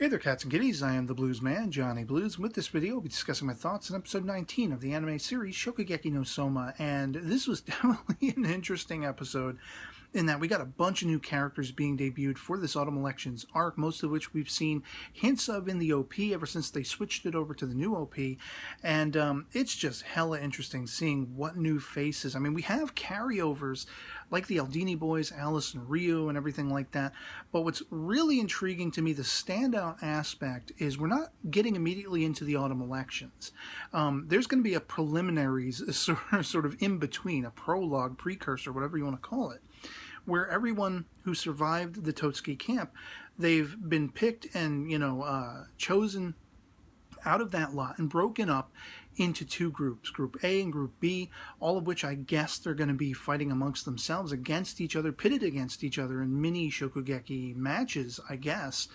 Hey there, cats and kitties. I am the Blues Man, Johnny Blues. With this video, I'll be discussing my thoughts on episode 19 of the anime series Shokugeki no Soma. And this was definitely an interesting episode in that we got a bunch of new characters being debuted for this autumn elections arc, most of which we've seen hints of in the OP ever since they switched it over to the new OP. And it's just hella interesting seeing what new faces. I mean, we have carryovers like the Aldini boys, Alice and Ryu and everything like that. But what's really intriguing to me, the standout aspect, is we're not getting immediately into the autumn elections. There's going to be a preliminaries, sort of in between, a prologue, precursor, whatever you want to call it, where everyone who survived the Totsuki camp, they've been picked and, chosen out of that lot and broken up into two groups, Group A and Group B, all of which I guess they're going to be fighting amongst themselves, against each other, pitted against each other in mini Shokugeki matches, I guess.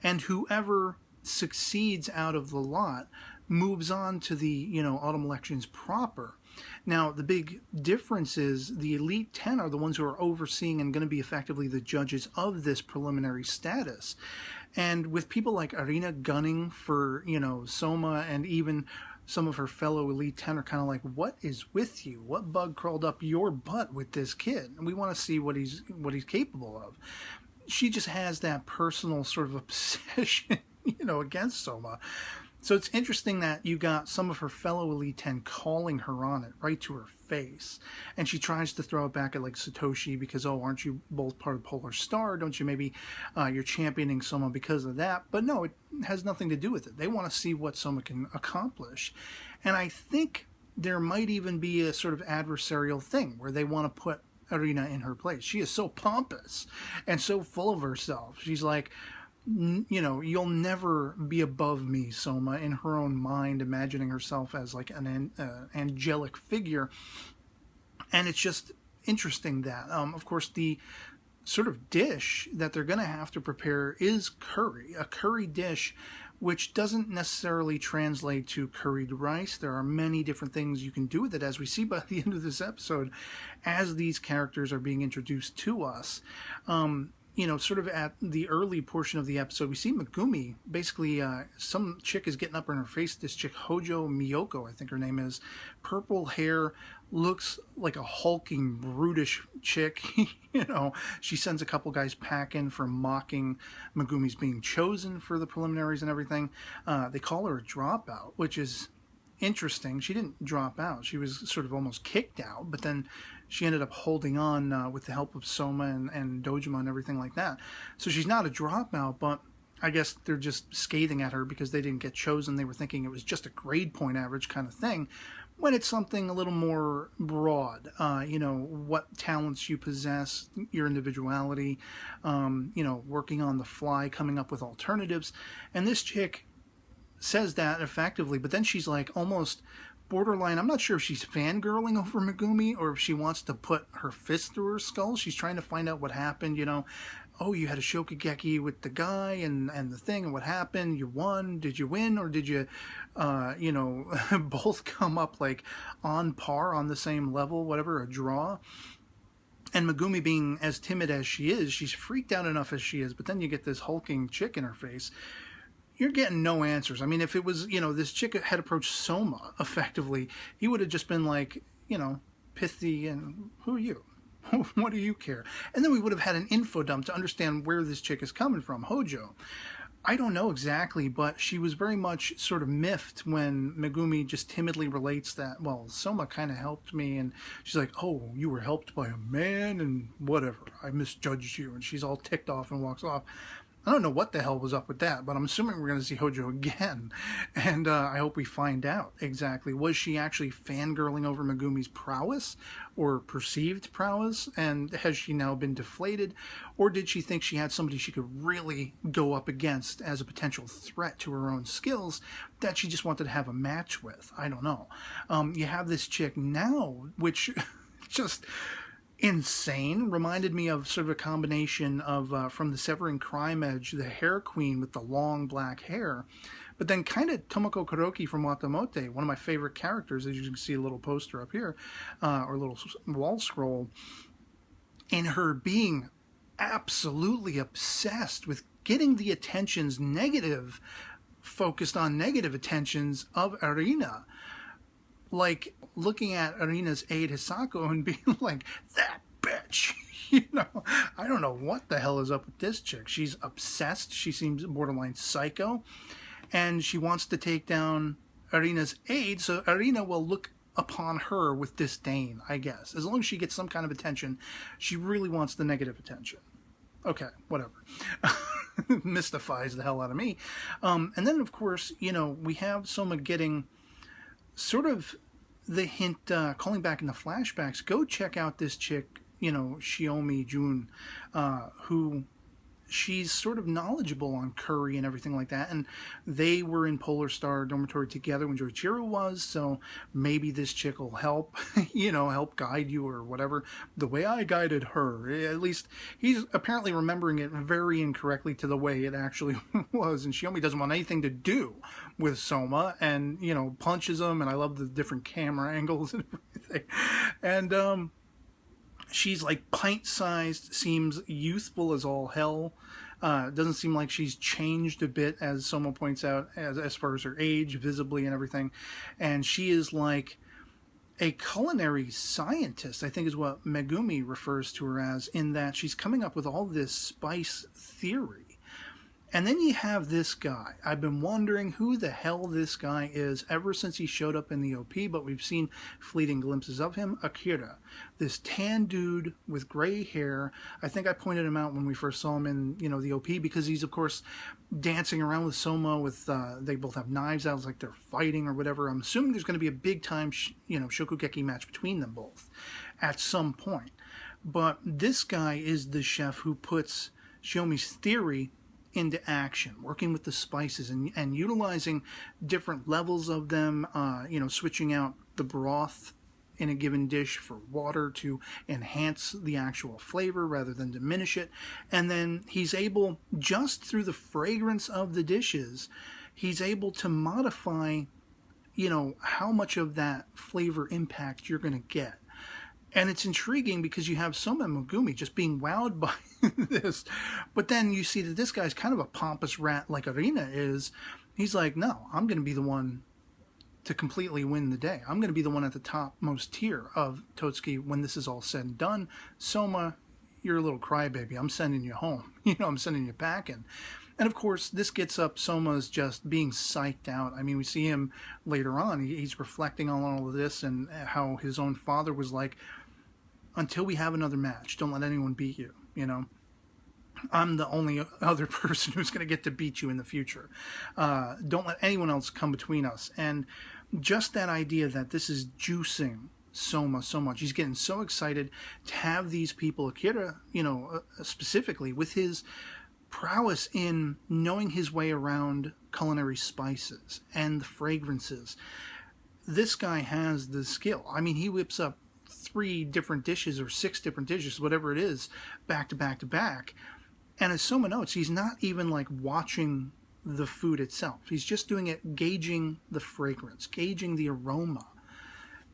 And whoever succeeds out of the lot moves on to the, autumn elections proper. Now, the big difference is the Elite 10 are the ones who are overseeing and going to be effectively the judges of this preliminary status. And with people like Arina gunning for, Soma, and even some of her fellow Elite 10 are kind of like, what is with you? What bug crawled up your butt with this kid? And we want to see what he's capable of. She just has that personal sort of obsession, against Soma. So it's interesting that you got some of her fellow Elite 10 calling her on it right to her face. And she tries to throw it back at like Satoshi because, oh, aren't you both part of Polar Star? Don't you maybe you're championing Soma because of that? But no, it has nothing to do with it. They want to see what Soma can accomplish. And I think there might even be a sort of adversarial thing where they want to put Arina in her place. She is so pompous and so full of herself. She's like, you'll never be above me, Soma, in her own mind, imagining herself as like an angelic figure. And it's just interesting that, of course, the sort of dish that they're going to have to prepare is curry, a curry dish, which doesn't necessarily translate to curried rice. There are many different things you can do with it, as we see by the end of this episode, as these characters are being introduced to us. Sort of at the early portion of the episode, we see Megumi, basically some chick is getting up in her face, this chick Hojo Miyoko, I think her name is, purple hair, looks like a hulking, brutish chick. She sends a couple guys packing for mocking Megumi's being chosen for the preliminaries and everything. They call her a dropout, which is interesting. She didn't drop out. She was sort of almost kicked out, but then she ended up holding on with the help of Soma and Dojima and everything like that. So she's not a dropout, but I guess they're just scathing at her because they didn't get chosen. They were thinking it was just a grade point average kind of thing, when it's something a little more broad. What talents you possess, your individuality, working on the fly, coming up with alternatives. And this chick says that effectively, but then she's like almost borderline, I'm not sure if she's fangirling over Megumi or if she wants to put her fist through her skull. She's trying to find out what happened, oh, you had a Shokugeki with the guy and the thing, and what happened? You won? Did you win? Or did you, both come up like on par, on the same level, whatever, a draw? And Megumi, being as timid as she is, she's freaked out enough as she is, but then you get this hulking chick in her face. You're getting no answers. I mean, if it was, this chick had approached Soma effectively, he would have just been like, pithy and, who are you? What do you care? And then we would have had an info dump to understand where this chick is coming from, Hojo. I don't know exactly, but she was very much sort of miffed when Megumi just timidly relates that, well, Soma kind of helped me, and she's like, oh, you were helped by a man, and whatever, I misjudged you, and she's all ticked off and walks off. I don't know what the hell was up with that, but I'm assuming we're going to see Hojo again, and I hope we find out exactly. Was she actually fangirling over Megumi's prowess, or perceived prowess, and has she now been deflated, or did she think she had somebody she could really go up against as a potential threat to her own skills that she just wanted to have a match with? I don't know. You have this chick now, which just insane. Reminded me of sort of a combination of from the Severing Crime Edge, the Hair Queen with the long black hair, but then kind of Tomoko Kuroki from Watamote, one of my favorite characters, as you can see a little poster up here, or a little wall scroll, in her being absolutely obsessed with getting the attentions focused on negative attentions of Arina. Like, looking at Arina's aide Hisako and being like, that bitch. You know, I don't know what the hell is up with this chick. She's obsessed. She seems borderline psycho. And she wants to take down Arina's aide, so Arina will look upon her with disdain, I guess. As long as she gets some kind of attention, she really wants the negative attention. Okay, whatever. Mystifies the hell out of me. And then, of course, you know, we have Soma getting sort of the hint, calling back in the flashbacks, go check out this chick, you know, Shiomi Jun, who she's sort of knowledgeable on curry and everything like that, and they were in Polar Star Dormitory together when Joichiro was, so maybe this chick will help, you know, help guide you or whatever, the way I guided her. At least he's apparently remembering it very incorrectly to the way it actually was, and Shiomi doesn't want anything to do with Soma, and, you know, punches him, and I love the different camera angles and everything, and, she's like pint-sized, seems youthful as all hell. Doesn't seem like she's changed a bit, as Soma points out, as far as her age, visibly and everything. And she is like a culinary scientist, I think is what Megumi refers to her as, in that she's coming up with all this spice theory. And then you have this guy. I've been wondering who the hell this guy is ever since he showed up in the OP, but we've seen fleeting glimpses of him. Akira, this tan dude with gray hair. I think I pointed him out when we first saw him in, you know, the OP, because he's, of course, dancing around with Soma with, they both have knives out, it's like they're fighting or whatever. I'm assuming there's going to be a big-time, you know, Shokugeki match between them both at some point. But this guy is the chef who puts Shiomi's theory into action, working with the spices and utilizing different levels of them, you know, switching out the broth in a given dish for water to enhance the actual flavor rather than diminish it. And then he's able, just through the fragrance of the dishes, he's able to modify, you know, how much of that flavor impact you're going to get. And it's intriguing because you have Soma and Megumi just being wowed by this. But then you see that this guy's kind of a pompous rat like Arina is. He's like, no, I'm going to be the one to completely win the day. I'm going to be the one at the topmost tier of Totsuki when this is all said and done. Soma, you're a little crybaby. I'm sending you home. You know, I'm sending you packing. And of course, this gets up Soma's just being psyched out. I mean, we see him later on. He's reflecting on all of this and how his own father was like, until we have another match, don't let anyone beat you, you know. I'm the only other person who's going to get to beat you in the future. Don't let anyone else come between us. And just that idea that this is juicing Soma so much. He's getting so excited to have these people, Akira, you know, specifically with his prowess in knowing his way around culinary spices and the fragrances. This guy has the skill. I mean, he whips up 3 different dishes or 6 different dishes, whatever it is, back to back to back. And as Soma notes, he's not even like watching the food itself. He's just doing it, gauging the fragrance, gauging the aroma.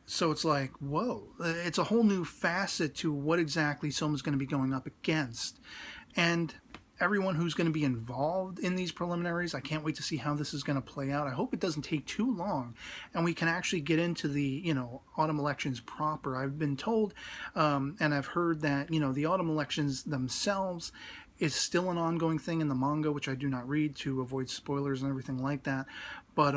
So it's like, whoa, it's a whole new facet to what exactly Soma's going to be going up against. And everyone who's going to be involved in these preliminaries, I can't wait to see how this is going to play out. I hope it doesn't take too long and we can actually get into the, you know, autumn elections proper. I've been told, and I've heard that, you know, the autumn elections themselves is still an ongoing thing in the manga, which I do not read to avoid spoilers and everything like that. But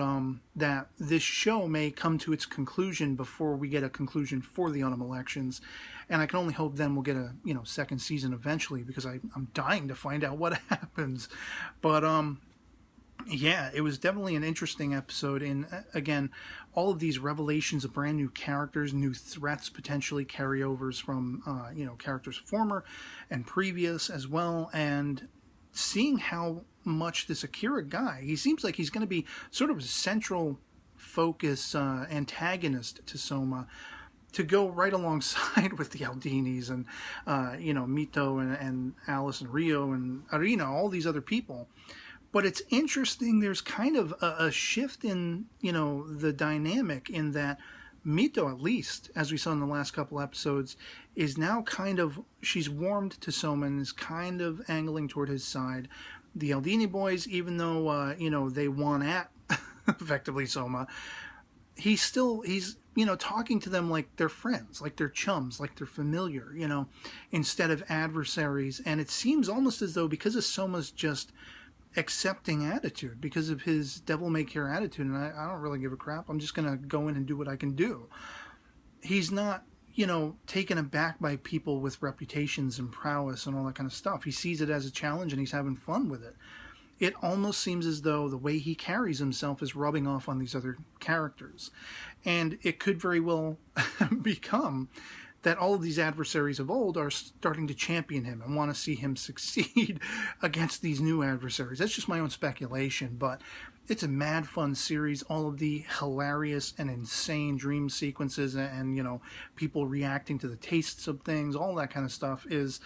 that this show may come to its conclusion before we get a conclusion for the autumn elections. And I can only hope then we'll get a, you know, second season eventually, because I'm dying to find out what happens. But yeah, it was definitely an interesting episode. And again, all of these revelations of brand new characters, new threats, potentially carryovers from, you know, characters former and previous as well. And seeing how much this Akira guy, he seems like he's going to be sort of a central focus antagonist to Soma, to go right alongside with the Aldinis and, you know, Mito and Alice and Rio and Arina, all these other people. But it's interesting, there's kind of a shift in, you know, the dynamic in that Mito, at least, as we saw in the last couple episodes, is now kind of, she's warmed to Soma and is kind of angling toward his side. the Eldini boys, even though, you know, they won at effectively Soma, he's you know, talking to them like they're friends, like they're chums, like they're familiar, you know, instead of adversaries. And it seems almost as though because of Soma's just accepting attitude, because of his devil-may-care attitude, and I don't really give a crap, I'm just going to go in and do what I can do. He's not, you know, taken aback by people with reputations and prowess and all that kind of stuff. He sees it as a challenge and he's having fun with it. It almost seems as though the way he carries himself is rubbing off on these other characters. And it could very well become that all of these adversaries of old are starting to champion him and want to see him succeed against these new adversaries. That's just my own speculation, but it's a mad fun series. All of the hilarious and insane dream sequences and you know, people reacting to the tastes of things, all that kind of stuff is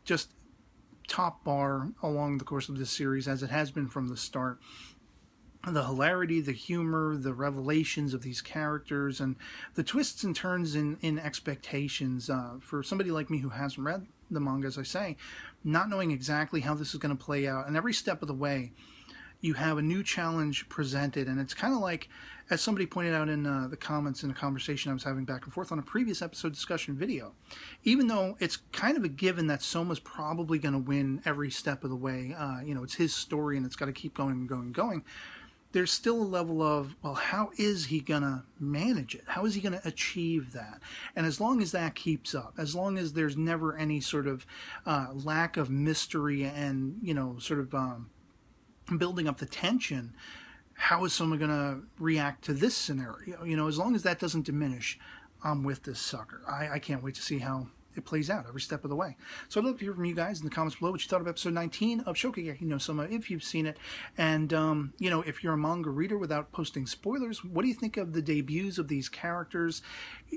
just top bar along the course of this series, as it has been from the start. The hilarity, the humor, the revelations of these characters, and the twists and turns in expectations. For somebody like me who hasn't read the manga, as I say, not knowing exactly how this is going to play out, and every step of the way, you have a new challenge presented, and it's kind of like, as somebody pointed out in the comments in a conversation I was having back and forth on a previous episode discussion video, even though it's kind of a given that Soma's probably going to win every step of the way, you know, it's his story and it's got to keep going and going and going, there's still a level of, well, how is he going to manage it? How is he going to achieve that? And as long as that keeps up, as long as there's never any sort of lack of mystery and, you know, sort of building up the tension, how is someone going to react to this scenario? You know, as long as that doesn't diminish, I'm with this sucker. I can't wait to see how it plays out every step of the way. So I'd love to hear from you guys in the comments below what you thought of episode 19 of Shokugeki no Soma, if you've seen it. And, you know, if you're a manga reader, without posting spoilers, what do you think of the debuts of these characters?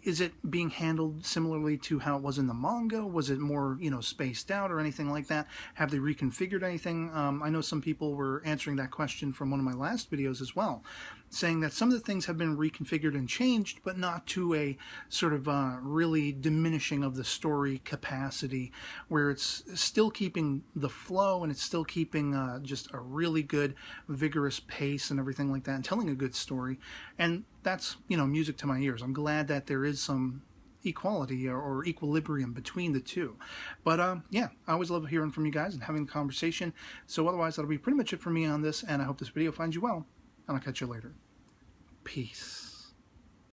Is it being handled similarly to how it was in the manga? Was it more, you know, spaced out or anything like that? Have they reconfigured anything? I know some people were answering that question from one of my last videos as well, saying that some of the things have been reconfigured and changed, but not to a sort of really diminishing of the story capacity, where it's still keeping the flow and it's still keeping just a really good, vigorous pace and everything like that, and telling a good story. And that's, you know, music to my ears. I'm glad that there is some equality or equilibrium between the two. But yeah, I always love hearing from you guys and having a conversation. So otherwise, that'll be pretty much it for me on this, and I hope this video finds you well, and I'll catch you later. Peace.